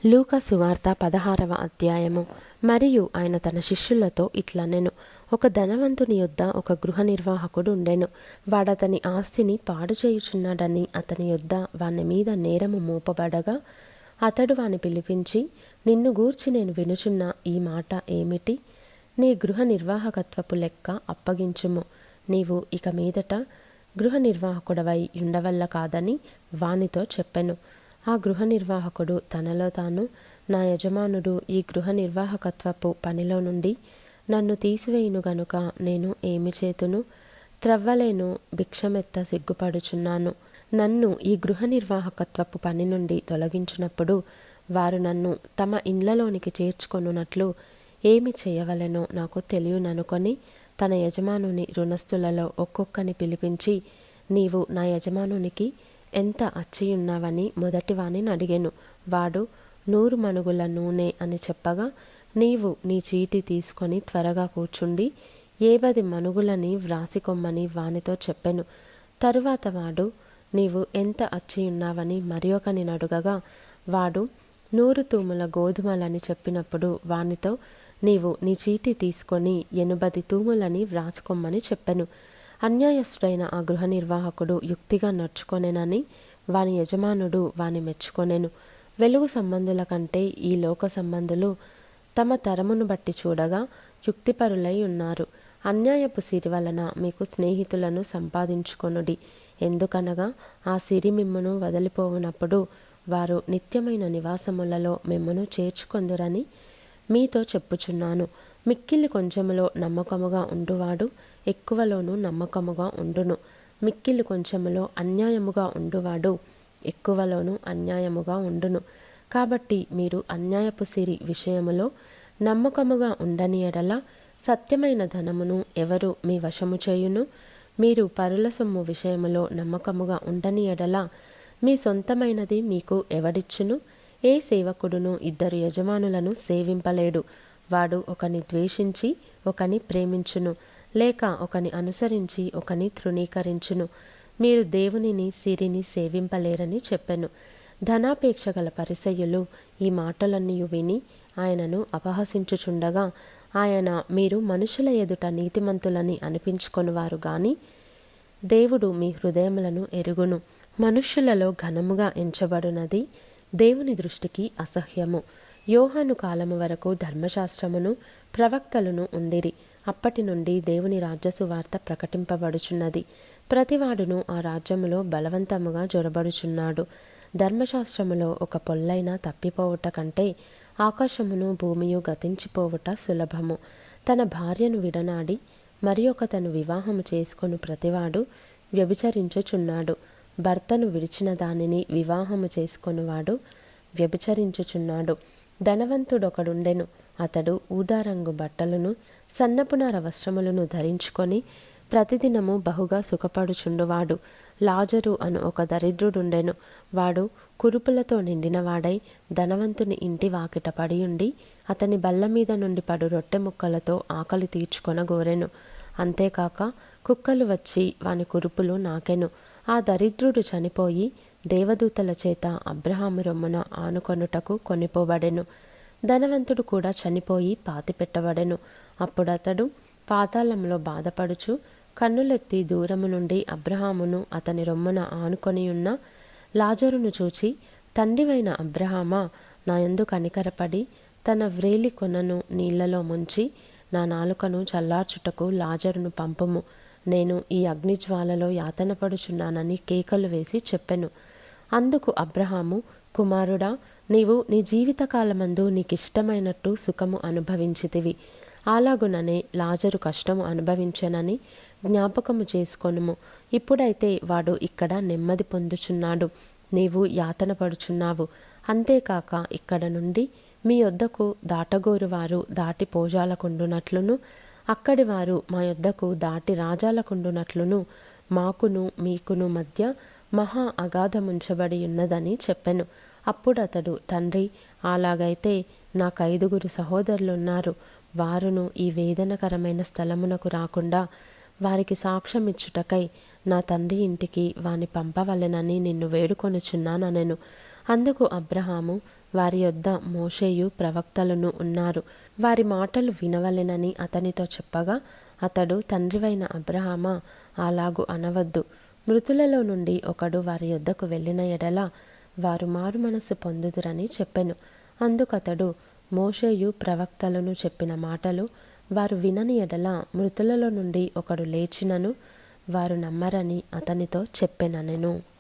లూకా సువార్త 16వ అధ్యాయము. మరియు ఆయన తన శిష్యులతో ఇట్లనెను, ఒక ధనవంతుని యొద్ద ఒక గృహ నిర్వాహకుడు ఉండెను. వాడతని ఆస్తిని పాడు చేయుచున్నాడని అతని యొద్ద వాని మీద నేరము మోపబడగా, అతడు వాని పిలిపించి, నిన్ను గూర్చి నేను వినుచున్న ఈ మాట ఏమిటి? నీ గృహ నిర్వాహకత్వపు లెక్క అప్పగించుము. నీవు ఇక మీదట గృహ నిర్వాహకుడవై ఉండవల్ల కాదని వానితో చెప్పెను. ఆ గృహ నిర్వాహకుడు తనలో తాను, నా యజమానుడు ఈ గృహ నిర్వాహకత్వపు పనిలో నుండి నన్ను తీసివేయును గనుక నేను ఏమి చేతును? త్రవ్వలేను, భిక్షమెత్త సిగ్గుపడుచున్నాను. నన్ను ఈ గృహ నిర్వాహకత్వపు పని నుండి తొలగించినప్పుడు వారు నన్ను తమ ఇండ్లలోనికి చేర్చుకొనున్నట్లు ఏమి చేయవలెనో నాకు తెలియననుకొని తన యజమానుని రుణస్థులలో ఒక్కొక్కని పిలిపించి, నీవు నా యజమానునికి ఎంత అచ్చియున్నావని మొదటివాని అడిగెను. వాడు 100 మణుగుల నూనె అని చెప్పగా, నీవు నీ చీటి తీసుకొని త్వరగా కూర్చుండి 70 మణుగులని వ్రాసికొమ్మని వానితో చెప్పెను. తరువాత వాడు, నీవు ఎంత అచ్చియున్నావని మరి ఒకని అడుగగా, వాడు 100 తూముల గోధుమలని చెప్పినప్పుడు వానితో, నీవు నీ చీటి తీసుకొని 80 తూములని వ్రాసుకొమ్మని చెప్పెను. అన్యాయస్తుడైన ఆ గృహ నిర్వాహకుడు యుక్తిగా నడుచుకొనెనని వాని యజమానుడు వాని మెచ్చుకొనెను. వెలుగు సంబంధుల కంటే ఈ లోక సంబంధులు తమ తరమును బట్టి చూడగా యుక్తిపరులై ఉన్నారు. అన్యాయపు సిరి వలన మీకు స్నేహితులను సంపాదించుకొనుడి. ఎందుకనగా ఆ సిరి మిమ్మును వదిలిపోవునప్పుడు వారు నిత్యమైన నివాసములలో మిమ్మును చేర్చుకొందురని మీతో చెప్పుచున్నాను. మిక్కిలి కొంచెములో నమ్మకముగా ఉండువాడు ఎక్కువలోనూ నమ్మకముగా ఉండును. మిక్కిలి కొంచెములో అన్యాయముగా ఉండువాడు ఎక్కువలోనూ అన్యాయముగా ఉండును. కాబట్టి మీరు అన్యాయపు సిరి విషయములో నమ్మకముగా ఉండని ఎడల సత్యమైన ధనమును ఎవరు మీ వశము చేయును? మీరు పరుల సొమ్ము విషయములో నమ్మకముగా ఉండని ఎడల మీ సొంతమైనది మీకు ఎవడిచ్చును? ఏ సేవకుడును 2 యజమానులను సేవింపలేడు. వాడు ఒకని ద్వేషించి ఒకని ప్రేమించును, లేక ఒకని అనుసరించి ఒకని తృణీకరించును. మీరు దేవునిని సిరిని సేవింపలేరని చెప్పెను. ధనాపేక్ష గల పరిసయ్యులు ఈ మాటలన్నీ విని ఆయనను అపహసించుచుండగా, ఆయన, మీరు మనుషుల ఎదుట నీతిమంతులని అనిపించుకొనువారు గాని దేవుడు మీ హృదయములను ఎరుగును. మనుష్యులలో ఘనముగా ఎంచబడినది దేవుని దృష్టికి అసహ్యము. యోహాను కాలము వరకు ధర్మశాస్త్రమును ప్రవక్తలను ఉండిరి. అప్పటి నుండి దేవుని రాజ్య సువార్త ప్రకటింపబడుచున్నది. ప్రతివాడును ఆ రాజ్యములో బలవంతముగా జొరబడుచున్నాడు. ధర్మశాస్త్రములో ఒక పొల్లైన తప్పిపోవుట కంటే ఆకాశమును భూమియు గతించిపోవుట సులభము. తన భార్యను విడనాడి మరి ఒకతను వివాహము చేసుకొను ప్రతివాడు వ్యభిచరించుచున్నాడు. భర్తను విడిచిన దానిని వివాహము చేసుకొనువాడు వ్యభిచరించుచున్నాడు. ధనవంతుడొకడుండెను. అతడు ఊదారంగు బట్టలను సన్నపునార వస్త్రములను ధరించుకొని ప్రతిదినము బహుగా సుఖపడుచుండువాడు. లాజరు అను ఒక దరిద్రుడుండెను. వాడు కురుపులతో నిండినవాడై ధనవంతుని ఇంటి వాకిట పడియుండి అతని బల్ల మీద నుండి పడు రొట్టె ముక్కలతో ఆకలి తీర్చుకొనగోరెను. అంతేకాక కుక్కలు వచ్చి వాని కురుపులు నాకెను. ఆ దరిద్రుడు చనిపోయి దేవదూతల చేత అబ్రహాము రొమ్మున ఆనుకొనుటకు కొనిపోబడెను. ధనవంతుడు కూడా చనిపోయి పాతిపెట్టబడెను. అప్పుడతడు పాతాళంలో బాధపడుచు కన్నులెత్తి దూరము నుండి అబ్రహామును అతని రొమ్మున ఆనుకొనియున్న లాజరును చూచి, తండ్రివైన అబ్రహామా, నా యందు కనికరపడి తన వ్రేలి కొనను నీళ్లలో ముంచి నా నాలుకను చల్లార్చుటకు లాజరును పంపుము. నేను ఈ అగ్నిజ్వాలలో యాతనపడుచున్నానని కేకలు వేసి చెప్పెను. అందుకు అబ్రహాము, కుమారుడా, నీవు నీ జీవితకాలమందు నీకిష్టమైనట్టు సుఖము అనుభవించితివి. అలాగుననే లాజరు కష్టము అనుభవించెనని జ్ఞాపకము చేసుకొనుము. ఇప్పుడైతే వాడు ఇక్కడ నెమ్మది పొందుచున్నాడు, నీవు యాతన పడుచున్నావు. అంతేకాక ఇక్కడ నుండి మీ యొద్దకు దాటగోరువారు దాటి పోజాలకుండునట్లును, అక్కడి వారు మా యొద్దకు దాటి రాజాలకుండునట్లును మాకును మీకును మధ్య మహా అగాధముంచబడి ఉన్నదని చెప్పెను. అప్పుడతడు, తండ్రి, అలాగైతే నాకు 5 సహోదరులున్నారు. వారును ఈ వేదనకరమైన స్థలమునకు రాకుండా వారికి సాక్ష్యమిచ్చుటకై నా తండ్రి ఇంటికి వాని పంపవలెనని నిన్ను వేడుకొనుచున్నానెను. అందుకు అబ్రహాము, వారి యొద్ద మోషేయు ప్రవక్తలను ఉన్నారు, వారి మాటలు వినవలెనని అతనితో చెప్పగా, అతడు, తండ్రివైన అబ్రహామా, అలాగు అనవద్దు. మృతులలో నుండి ఒకడు వారి యొద్దకు వెళ్ళిన ఎడల వారు మారు మనసు పొందుదురని చెప్పెను. అందుకతడు, మోషేయు ప్రవక్తలను చెప్పిన మాటలు వారు వినని ఎడల మృతులలో నుండి ఒకడు లేచినను వారు నమ్మరని అతనితో చెప్పెననెను.